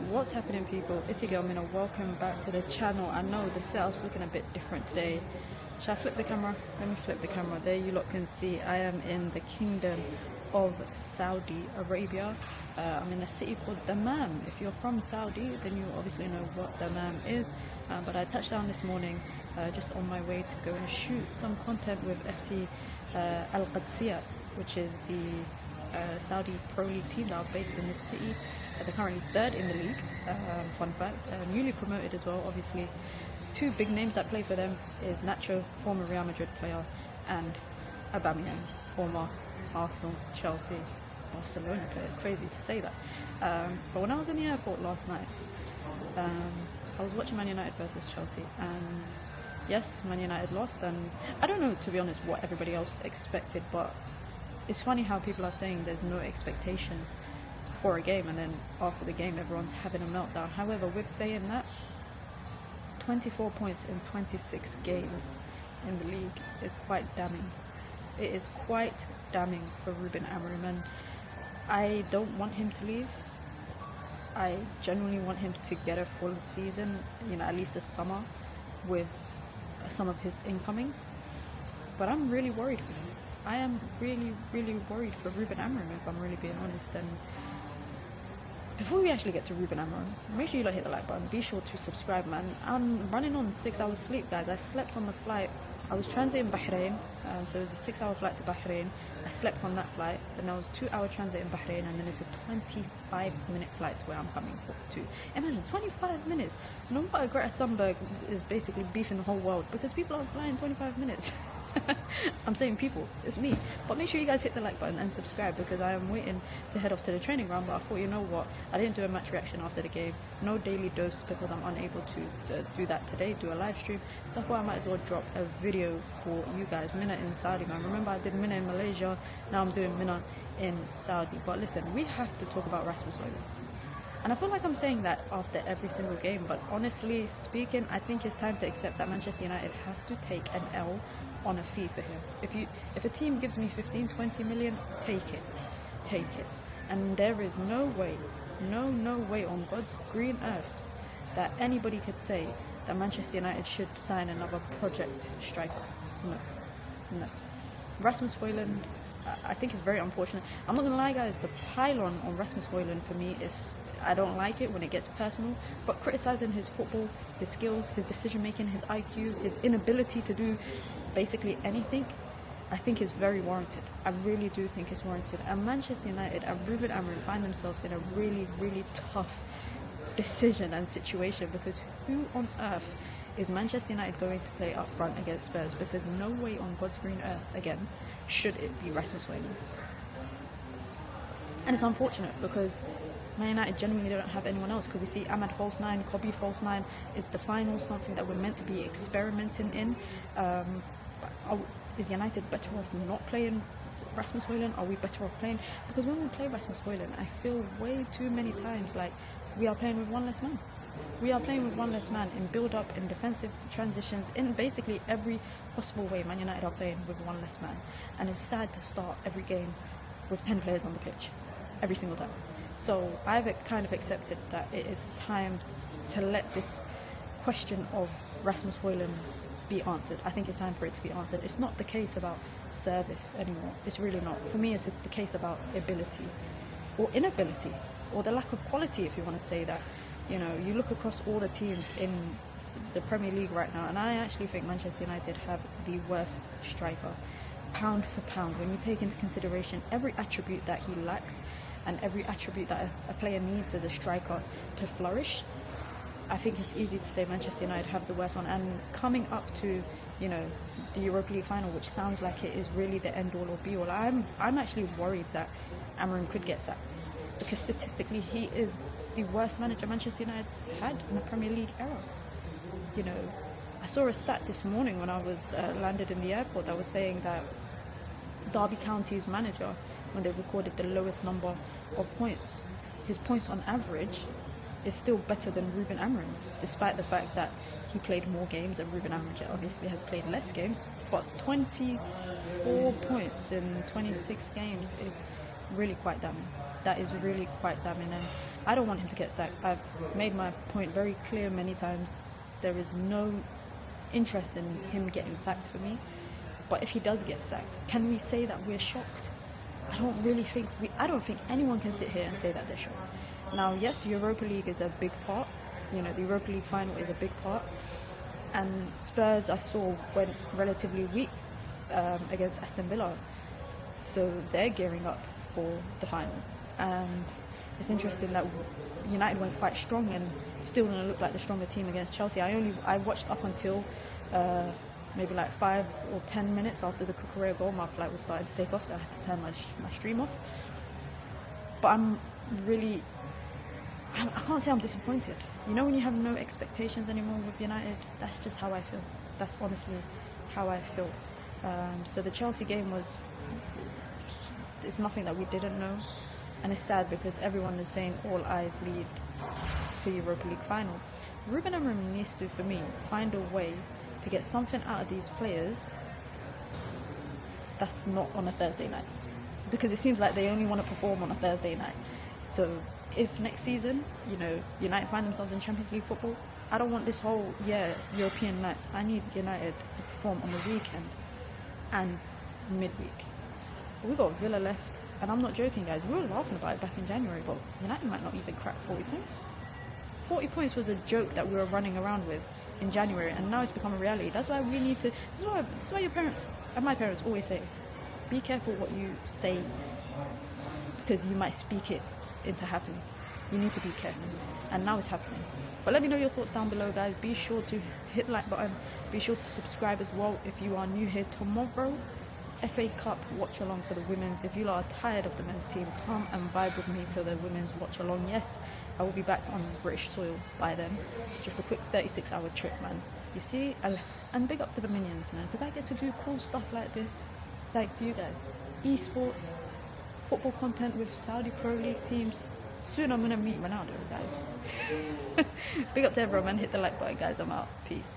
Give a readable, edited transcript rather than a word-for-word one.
What's happening, people? It's your girl Mina. Welcome back to the channel. I know the setup's looking a bit different today. Shall I flip the camera? Let me flip the camera. There you lot can see I am in the kingdom of Saudi Arabia. I'm in a city called Dammam. If you're from Saudi, then you obviously know what Dammam is. But I touched down this morning just on my way to go and shoot some content with FC Al Qadsiya, which is the Saudi Pro League team that are based in this city. They're currently third in the league, fun fact, newly promoted as well. Obviously, two big names that play for them is Nacho, former Real Madrid player, and Aubameyang, former Arsenal, Chelsea, Barcelona player. Crazy to say that. But when I was in the airport last night, I was watching Man United versus Chelsea, and yes, Man United lost, and I don't know, to be honest, what everybody else expected, but it's funny how people are saying there's no expectations for a game, and then after the game everyone's having a meltdown. However, with saying that, 24 points in 26 games in the league is quite damning. It is quite damning for Ruben Amorim, and I don't want him to leave. I genuinely want him to get a full season, you know, at least a summer with some of his incomings. But I'm really worried for him. I am really worried for Ruben Amorim, if I'm really being honest. And before we actually get to Ruben Amorim, make sure you hit the like button. Be sure to subscribe, man. I'm running on 6 hours sleep, guys. I slept on the flight. I was transiting Bahrain, so it was a 6-hour flight to Bahrain. I slept on that flight. Then there was 2-hour transit in Bahrain, and then it's a 25-minute flight to where I'm coming to. Imagine 25 minutes. No matter Greta Thunberg is basically beefing the whole world because people are flying 25 minutes. I'm saying people, it's me. But make sure you guys hit the like button and subscribe, because I am waiting to head off to the training ground. But I thought, you know what, I didn't do a match reaction after the game, no daily dose, because I'm unable to do that today, do a live stream. So I thought I might as well drop a video for you guys. Mina in Saudi, man. Remember I did Mina in Malaysia, now I'm doing Mina in Saudi. But listen, we have to talk about Rasmus Hojlund. And I feel like I'm saying that after every single game, but honestly speaking, I think it's time to accept that Manchester United have to take an L on a fee for him. If a team gives me 15-20 million, take it. And there is no way on God's green earth that anybody could say that Manchester United should sign another project striker. No. Rasmus Hojlund, I think it's very unfortunate. I'm not gonna lie, guys, the pylon on Rasmus Hojlund for me is, I don't like it when it gets personal, but criticizing his football, his skills, his decision making, his IQ, his inability to do basically anything, I think is very warranted. I really do think it's warranted. And Manchester United and Ruben Amorim find themselves in a really tough decision and situation, because who on earth is Manchester United going to play up front against Spurs? Because no way on God's green earth, again, should it be Rasmus Hojlund. And it's unfortunate because Man United genuinely don't have anyone else. Could we see Ahmad false 9, Kobe false 9? Is the final something that we're meant to be experimenting in? Is United better off not playing Rasmus Hojlund? Are we better off playing? Because when we play Rasmus Hojlund, I feel way too many times like we are playing with one less man. We are playing with one less man in build-up, in defensive transitions, in basically every possible way. Man United are playing with one less man. And it's sad to start every game with 10 players on the pitch, every single time. So I've kind of accepted that it is time to let this question of Rasmus Hojlund be answered. I think it's time for it to be answered. It's not the case about service anymore. It's really not. For me, it's the case about ability or inability, or the lack of quality, if you want to say that. You know, you look across all the teams in the Premier League right now, and I actually think Manchester United have the worst striker, pound for pound. When you take into consideration every attribute that he lacks and every attribute that a player needs as a striker to flourish, I think it's easy to say Manchester United have the worst one. And coming up to, you know, the Europa League final, which sounds like it is really the end all or be all, I'm actually worried that Amorim could get sacked, because statistically he is the worst manager Manchester United's had in the Premier League era. You know, I saw a stat this morning when I was landed in the airport that was saying that Derby County's manager, when they recorded the lowest number of points, his points on average is still better than Ruben Amorim's, despite the fact that he played more games, and Ruben Amorim obviously has played less games. But 24 points in 26 games is really quite damning. That is really quite damning, and I don't want him to get sacked. I've made my point very clear many times. There is no interest in him getting sacked for me. But if he does get sacked, can we say that we're shocked? I don't think anyone can sit here and say that they're shocked. Now, yes, Europa League is a big part. You know, the Europa League final is a big part. And Spurs, I saw, went relatively weak against Aston Villa. So they're gearing up for the final. And it's interesting that United went quite strong and still didn't look like the stronger team against Chelsea. I watched up until maybe like 5 or 10 minutes after the Cucurella goal. My flight was starting to take off, so I had to turn my stream off. But I can't say I'm disappointed. You know, when you have no expectations anymore with United, that's just how I feel. That's honestly how I feel. So the Chelsea game it's nothing that we didn't know. And it's sad because everyone is saying all eyes lead to Europa League final. Ruben Amorim needs to, for me, find a way to get something out of these players that's not on a Thursday night. Because it seems like they only want to perform on a Thursday night. So if next season, you know, United find themselves in Champions League football, I don't want this whole European nights. I need United to perform on the weekend and midweek. We got Villa left, and I'm not joking, guys. We were laughing about it back in January, but United might not even crack 40 points. 40 points was a joke that we were running around with in January, and now it's become a reality. That's why we need to. This is why your parents and my parents always say, be careful what you say, because you might speak it into happening. You need to be careful, and now it's happening. But let me know your thoughts down below, guys. Be sure to hit the like button. Be sure to subscribe as well if you are new here. Tomorrow, FA Cup watch along for the women's. If you are tired of the men's team, come and vibe with me for the women's watch along. Yes, I will be back on British soil by then. Just a quick 36-hour trip, man. You see, and big up to the minions, man, because I get to do cool stuff like this thanks to you guys. Esports, football content with Saudi Pro League teams. Soon I'm gonna meet Ronaldo, guys. Big up to everyone, man. Hit the like button, guys. I'm out. Peace.